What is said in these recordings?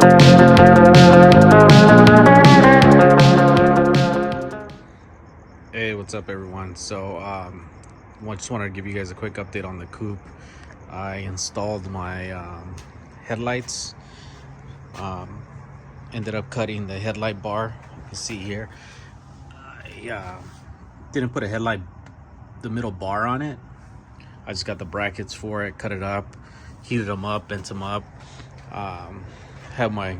Hey, what's up, everyone? So, just wanted to give you guys a quick update on the coupe. I installed my headlights. Um, Ended up cutting the headlight bar. You can see here. I didn't put the middle bar on it. I just got the brackets for it, cut it up, heated them up, bent them up. Um, have my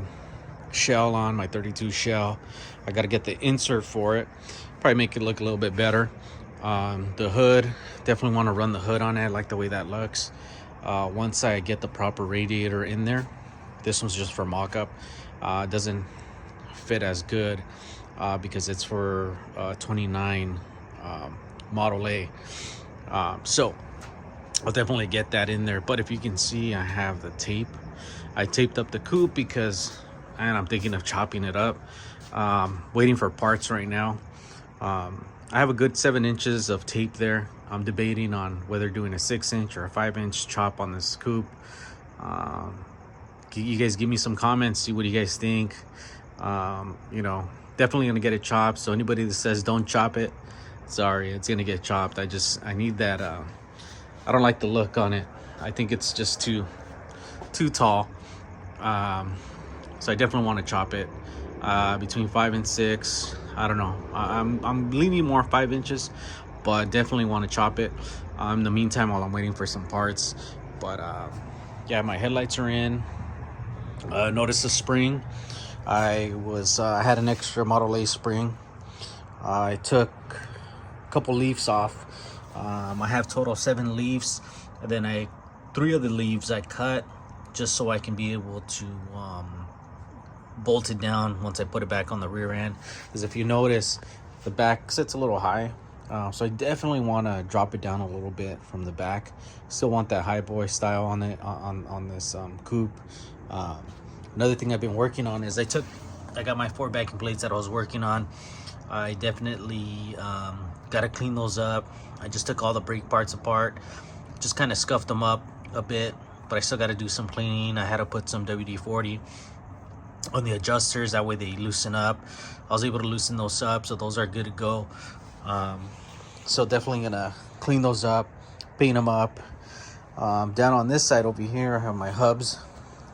shell on, my 32 shell. I got to get the insert for it. Probably make it look a little bit better. The hood, definitely want to run the hood on it. I like the way that looks. Once I get the proper radiator in there, this one's just for mock-up. It doesn't fit as good because it's for 29 Model A. So I'll definitely get that in there. But if you can see, I have the tape. I taped up the coupe because, and I'm thinking of chopping it up. Waiting for parts right now. I have a good 7 inches of tape there. I'm debating on whether doing a 6-inch or a 5-inch chop on this coupe. You guys give me some comments, see what you guys think. Definitely gonna get it chopped. So anybody that says don't chop it, sorry, it's gonna get chopped. I need that. I don't like the look on it. I think it's just too tall. So I definitely want to chop it between 5 and 6. I don't know. I'm leaning more 5 inches, but definitely want to chop it. In the meantime, while I'm waiting for some parts. But yeah, my headlights are in. Notice the spring. I had an extra Model A spring. I took a couple leaves off. I have total 7 leaves, and then 3 of the leaves I cut just so I can be able to bolt it down once I put it back on the rear end. Because if you notice, the back sits a little high, so I definitely want to drop it down a little bit from the back. Still want that high boy style on it on this coupe. Another thing I've been working on is I got my 4 backing plates that I was working on. I definitely got to clean those up. I just took all the brake parts apart, just kind of scuffed them up a bit, but I still got to do some cleaning. I had to put some WD-40 on the adjusters, that way they loosen up. I was able to loosen those up, so those are good to go. So definitely gonna clean those up, paint them up. Down on this side over here, I have my hubs,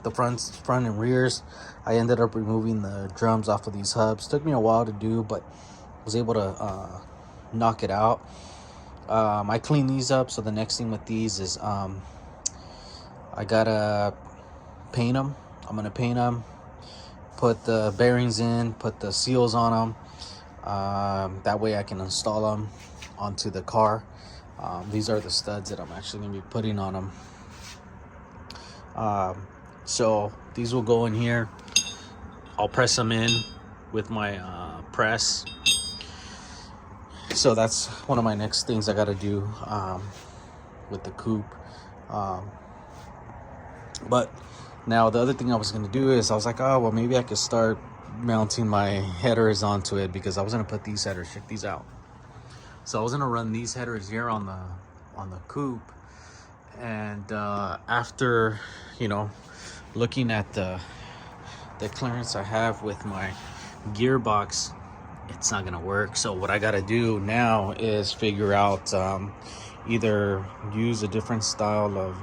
the front and rears. I ended up removing the drums off of these hubs. Took me a while to do, but was able to knock it out. I cleaned these up, so the next thing with these is I gotta paint them. I'm gonna paint them, put the bearings in, put the seals on them. That way I can install them onto the car. These are the studs that I'm actually gonna be putting on them. So these will go in here. I'll press them in with my press. So that's one of my next things I gotta do with the coupe. But now the other thing I was gonna do is I was like, oh well, maybe I could start mounting my headers onto it, because I was gonna put these headers, check these out. So I was gonna run these headers here on the coupe, and after looking at the clearance I have with my gearbox, it's not gonna work. So what I gotta do now is figure out either use a different style of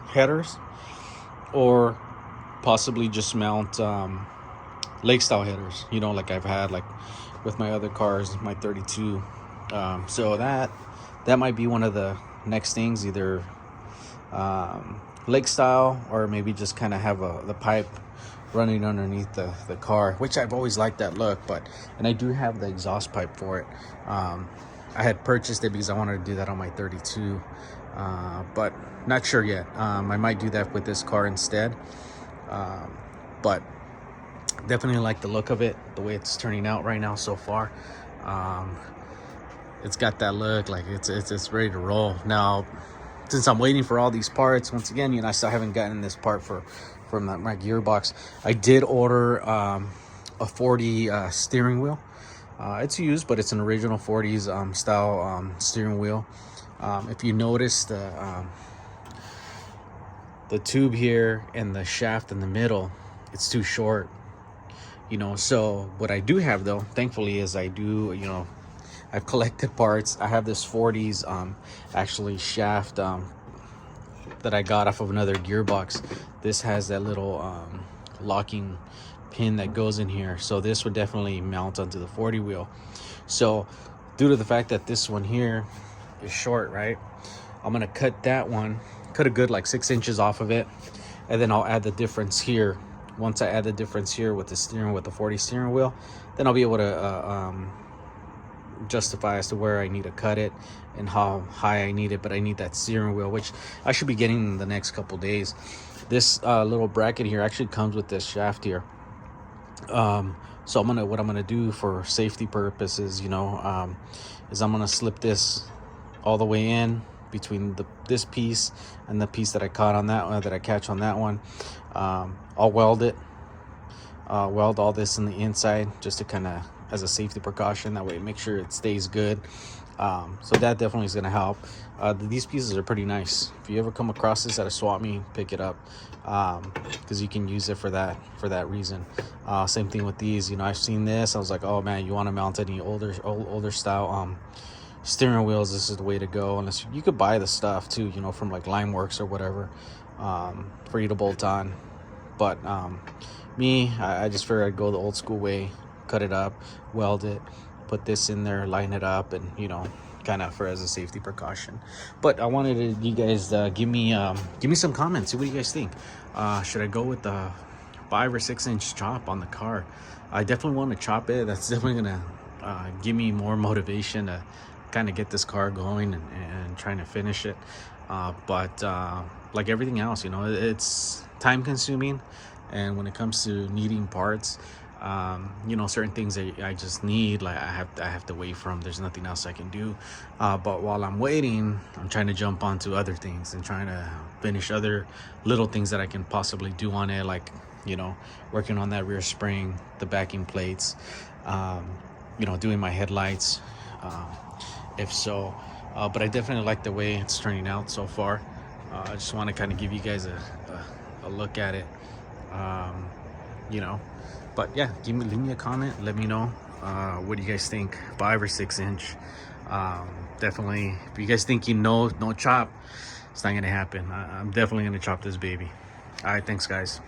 headers, or possibly just mount lake style headers, like I've had like with my other cars, my 32. So that might be one of the next things, either lake style, or maybe just kind of have the pipe running underneath the car, which I've always liked that look. And I do have the exhaust pipe for it. I had purchased it because I wanted to do that on my 32, but not sure yet. I might do that with this car instead, but definitely like the look of it, the way it's turning out right now so far. It's got that look, like it's ready to roll. Now, since I'm waiting for all these parts, once again, I still haven't gotten this part from my gearbox. I did order a 40 steering wheel. It's used, but it's an original 40s style steering wheel. If you notice the tube here and the shaft in the middle, it's too short, So what I do have though, thankfully, is I do, I've collected parts. I have this 40s actually shaft that I got off of another gearbox. This has that little locking pin that goes in here, so this would definitely mount onto the 40 wheel. So due to the fact that this one here is short, right, I'm gonna cut that one, cut a good like 6 inches off of it, and then I'll add the difference here. Once I add the difference here with the 40 steering wheel, then I'll be able to justify as to where I need to cut it and how high I need it. But I need that steering wheel, which I should be getting in the next couple days. This little bracket here actually comes with this shaft here. So what I'm gonna do for safety purposes, is I'm gonna slip this all the way in between this piece and the piece that I caught on that one, that I catch on that one. I'll weld it, weld all this in the inside, just to kind of, as a safety precaution, that way make sure it stays good. So that definitely is going to help. These pieces are pretty nice. If you ever come across this at a swap meet, pick it up, because you can use it for that reason. Same thing with these. I've seen this, I was like, oh man, you want to mount any older style steering wheels, this is the way to go. Unless you could buy the stuff too, from like Limeworks or whatever, for you to bolt on. But me, I just figured I'd go the old school way, cut it up, weld it, put this in there, line it up, and kind of as a safety precaution. But I wanted you guys give me some comments. See what you guys think. Should I go with the 5 or 6 inch chop on the car? I definitely want to chop it. That's definitely gonna give me more motivation to kind of get this car going and trying to finish it. But like everything else, it's time consuming, and when it comes to needing parts, certain things that I just need, like I have to wait from. There's nothing else I can do. But while I'm waiting, I'm trying to jump onto other things and trying to finish other little things that I can possibly do on it, like working on that rear spring, the backing plates, doing my headlights, if so. But I definitely like the way it's turning out so far. I just want to kind of give you guys a look at it, but yeah, leave me a comment, let me know what do you guys think, 5 or 6 inch. Definitely, if you guys think no chop, it's not gonna happen. I'm definitely gonna chop this baby. All right, thanks guys.